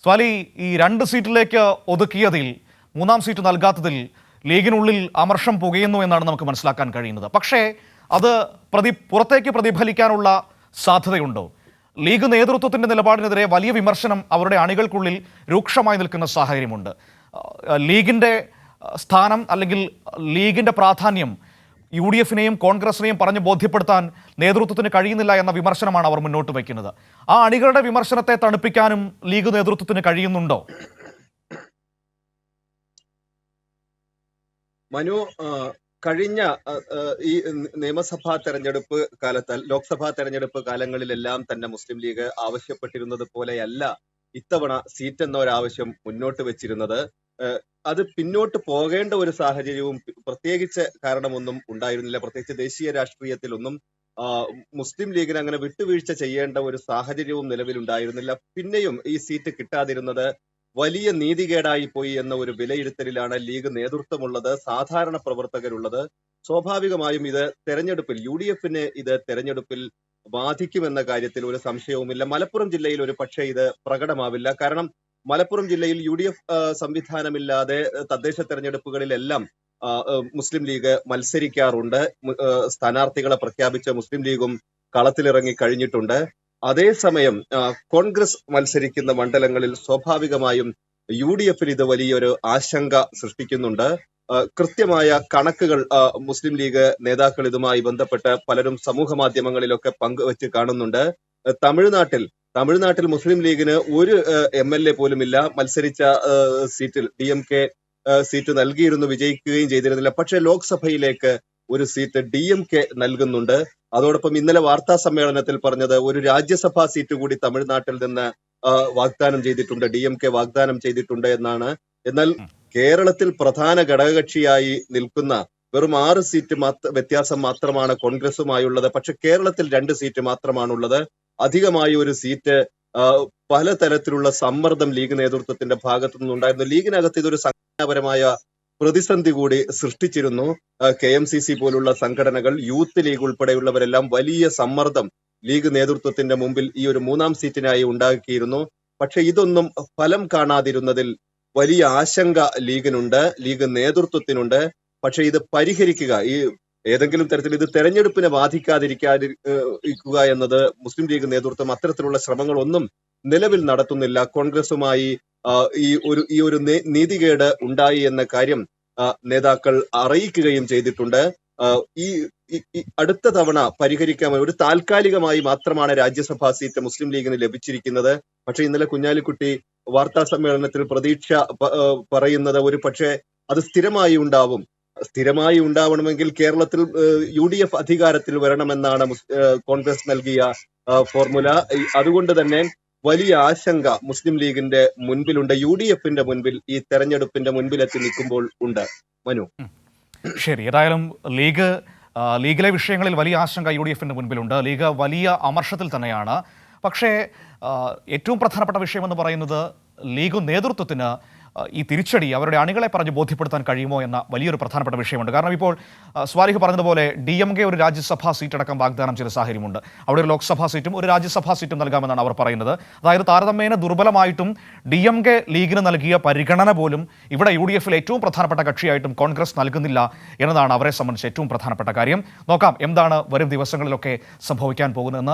സ്വാലി, ഈ 2 സീറ്റിലേക്ക് ഒതുക്കിയതിൽ മൂന്നാം സീറ്റ് നൽകാത്തതിൽ ലീഗിനുള്ളിൽ അമർഷം പുകയുന്നു എന്നാണ് നമുക്ക് മനസ്സിലാക്കാൻ കഴിയുന്നത്. പക്ഷേ അത് പുറത്തേക്ക് പ്രതിഫലിക്കാനുള്ള സാധ്യതയുണ്ടോ? ലീഗ് നേതൃത്വത്തിൻ്റെ നിലപാടിനെതിരെ വലിയ വിമർശനം അവരുടെ അണികൾക്കുള്ളിൽ രൂക്ഷമായി നിൽക്കുന്ന സാഹചര്യമുണ്ട്. ലീഗിൻ്റെ സ്ഥാനം അല്ലെങ്കിൽ ലീഗിൻ്റെ പ്രാധാന്യം UDF-നെയും കോൺഗ്രസിനെയും പറഞ്ഞ് ബോധ്യപ്പെടുത്താൻ നേതൃത്വത്തിന് കഴിയുന്നില്ല എന്ന വിമർശനമാണ് അവർ മുന്നോട്ട് വയ്ക്കുന്നത്. ആ അണികളുടെ വിമർശനത്തെ തണുപ്പിക്കാനും ലീഗ് നേതൃത്വത്തിന് കഴിയുന്നുണ്ടോ? മനു, കഴിഞ്ഞ ഈ നിയമസഭാ തെരഞ്ഞെടുപ്പ് കാലത്താൽ ലോക്സഭാ തെരഞ്ഞെടുപ്പ് കാലങ്ങളിലെല്ലാം തന്നെ മുസ്ലിം ലീഗ് ആവശ്യപ്പെട്ടിരുന്നത് പോലെയല്ല ഇത്തവണ സീറ്റ് എന്ന ഒരാവശ്യം മുന്നോട്ട് വെച്ചിരുന്നത്. അത് പിന്നോട്ട് പോകേണ്ട ഒരു സാഹചര്യവും പ്രത്യേകിച്ച് കാരണമൊന്നും ഉണ്ടായിരുന്നില്ല. പ്രത്യേകിച്ച് ദേശീയ രാഷ്ട്രീയത്തിലൊന്നും മുസ്ലിം ലീഗിന് അങ്ങനെ വിട്ടുവീഴ്ച ചെയ്യേണ്ട ഒരു സാഹചര്യവും നിലവിലുണ്ടായിരുന്നില്ല. പിന്നെയും ഈ സീറ്റ് കിട്ടാതിരുന്നത് വലിയ നീതികേടായി പോയി എന്ന ഒരു വിലയിരുത്തലിലാണ് ലീഗ് നേതൃത്വമുള്ളത്, സാധാരണ പ്രവർത്തകരുള്ളത്. സ്വാഭാവികമായും ഇത് തെരഞ്ഞെടുപ്പിൽ UDF-ന് ഇത് തെരഞ്ഞെടുപ്പിൽ ബാധിക്കുമെന്ന കാര്യത്തിൽ ഒരു സംശയവുമില്ല. മലപ്പുറം ജില്ലയിൽ ഒരു പക്ഷേ ഇത് പ്രകടമാവില്ല. കാരണം മലപ്പുറം ജില്ലയിൽ UDF സംവിധാനമില്ലാതെ തദ്ദേശ തെരഞ്ഞെടുപ്പുകളിലെല്ലാം മുസ്ലിം ലീഗ് മത്സരിക്കാറുണ്ട്. സ്ഥാനാർത്ഥികളെ പ്രഖ്യാപിച്ച മുസ്ലിം ലീഗും കളത്തിലിറങ്ങി കഴിഞ്ഞിട്ടുണ്ട്. അതേസമയം കോൺഗ്രസ് മത്സരിക്കുന്ന മണ്ഡലങ്ങളിൽ സ്വാഭാവികമായും UDF-ന് ഇത് വലിയൊരു ആശങ്ക സൃഷ്ടിക്കുന്നുണ്ട്. കൃത്യമായ കണക്കുകൾ മുസ്ലിം ലീഗ് നേതാക്കൾ ഇതുമായി ബന്ധപ്പെട്ട് പലരും സമൂഹ മാധ്യമങ്ങളിലൊക്കെ പങ്കുവച്ച് കാണുന്നുണ്ട്. തമിഴ്നാട്ടിൽ മുസ്ലിം ലീഗിന് ഒരു MLA പോലുമില്ല. മത്സരിച്ച സീറ്റിൽ DMK സീറ്റ് നൽകിയിരുന്നു, വിജയിക്കുകയും ചെയ്തിരുന്നില്ല. പക്ഷേ ലോക്സഭയിലേക്ക് ഒരു സീറ്റ് DMK നൽകുന്നുണ്ട്. അതോടൊപ്പം ഇന്നലെ വാർത്താ സമ്മേളനത്തിൽ പറഞ്ഞത് ഒരു രാജ്യസഭാ സീറ്റ് കൂടി തമിഴ്നാട്ടിൽ നിന്ന് വാഗ്ദാനം ചെയ്തിട്ടുണ്ട്, DMK വാഗ്ദാനം ചെയ്തിട്ടുണ്ട് എന്നാണ്. എന്നാൽ കേരളത്തിൽ പ്രധാന ഘടകകക്ഷിയായി നിൽക്കുന്ന വെറും 6 സീറ്റ് വ്യത്യാസം മാത്രമാണ് കോൺഗ്രസുമായുള്ളത്. പക്ഷെ കേരളത്തിൽ 2 സീറ്റ് മാത്രമാണുള്ളത്. അധികമായി ഒരു സീറ്റ് പലതരത്തിലുള്ള സമ്മർദ്ദം ലീഗ് നേതൃത്വത്തിന്റെ ഭാഗത്തു നിന്നുണ്ടായിരുന്നു. ലീഗിനകത്ത് ഇതൊരു സംഘടനാപരമായ പ്രതിസന്ധി കൂടി സൃഷ്ടിച്ചിരുന്നു. KMCC പോലുള്ള സംഘടനകൾ, യൂത്ത് ലീഗ് ഉൾപ്പെടെയുള്ളവരെല്ലാം വലിയ സമ്മർദ്ദം ലീഗ് നേതൃത്വത്തിന്റെ മുമ്പിൽ ഈ ഒരു മൂന്നാം സീറ്റിനായി ഉണ്ടാക്കിയിരുന്നു. പക്ഷെ ഇതൊന്നും ഫലം കാണാതിരുന്നതിൽ വലിയ ആശങ്ക ലീഗിനുണ്ട്, ലീഗ് നേതൃത്വത്തിനുണ്ട്. പക്ഷെ ഇത് പരിഹരിക്കുക, ഈ ഏതെങ്കിലും തരത്തിൽ ഇത് തെരഞ്ഞെടുപ്പിനെ ബാധിക്കാതിരിക്കുക എന്നത് മുസ്ലിം ലീഗ് നേതൃത്വം അത്തരത്തിലുള്ള ശ്രമങ്ങളൊന്നും നിലവിൽ നടത്തുന്നില്ല. കോൺഗ്രസുമായി ഈ ഒരു നീതികേട് ഉണ്ടായി എന്ന കാര്യം നേതാക്കൾ അറിയിക്കുകയും ചെയ്തിട്ടുണ്ട്. ഈ അടുത്ത തവണ പരിഹരിക്കാൻ ഒരു താൽക്കാലികമായി മാത്രമാണ് രാജ്യസഭാ സീറ്റ് മുസ്ലിം ലീഗിന് ലഭിച്ചിരിക്കുന്നത്. പക്ഷെ ഇന്നലെ കുഞ്ഞാലിക്കുട്ടി വാർത്താ സമ്മേളനത്തിൽ പ്രതീക്ഷ പറയുന്നത് ഒരു പക്ഷേ അത് സ്ഥിരമായി ഉണ്ടാവണമെങ്കിൽ കേരളത്തിൽ UDF അധികാരത്തിൽ വരണമെന്നാണ് കോൺഗ്രസ് നൽകിയ ഫോർമുല. അതുകൊണ്ട് തന്നെ വലിയ ആശങ്ക മുസ്ലിം ലീഗിന്റെ മുൻപിലുണ്ട്, UDF-ന്റെ മുൻപിൽ ഈ തെരഞ്ഞെടുപ്പിന്റെ മുൻപിലെത്തി നിൽക്കുമ്പോൾ ഉണ്ട്. മനു, ശരി. ഏതായാലും ലീഗിലെ വിഷയങ്ങളിൽ വലിയ ആശങ്ക UDF-ന്റെ മുൻപിലുണ്ട്. ലീഗ് വലിയ അമർഷത്തിൽ തന്നെയാണ്. പക്ഷേ ഏറ്റവും പ്രധാനപ്പെട്ട വിഷയമെന്ന് പറയുന്നത് ലീഗ് നേതൃത്വത്തിന് ഈ തിരിച്ചടി അവരുടെ അണികളെ പറഞ്ഞ് ബോധ്യപ്പെടുത്താൻ കഴിയുമോ എന്ന വലിയൊരു പ്രധാനപ്പെട്ട വിഷയമുണ്ട്. കാരണം ഇപ്പോൾ സ്വാലിഹ് പറഞ്ഞതുപോലെ DMK ഒരു രാജ്യസഭാ സീറ്റ് അടക്കം വാഗ്ദാനം ചെയ്ത സാഹചര്യമുണ്ട്. അവിടെ ഒരു ലോക്സഭാ സീറ്റും ഒരു രാജ്യസഭാ സീറ്റും നൽകാമെന്നാണ് അവർ പറയുന്നത്. അതായത് താരതമ്യേന ദുർബലമായിട്ടും DMK ലീഗിന് നൽകിയ പരിഗണന പോലും ഇവിടെ UDF-ൽ ഏറ്റവും പ്രധാനപ്പെട്ട കക്ഷിയായിട്ടും കോൺഗ്രസ് നൽകുന്നില്ല എന്നതാണ് അവരെ സംബന്ധിച്ച് ഏറ്റവും പ്രധാനപ്പെട്ട കാര്യം. നോക്കാം എന്താണ് വരും ദിവസങ്ങളിലൊക്കെ സംഭവിക്കാൻ പോകുന്നതെന്ന്.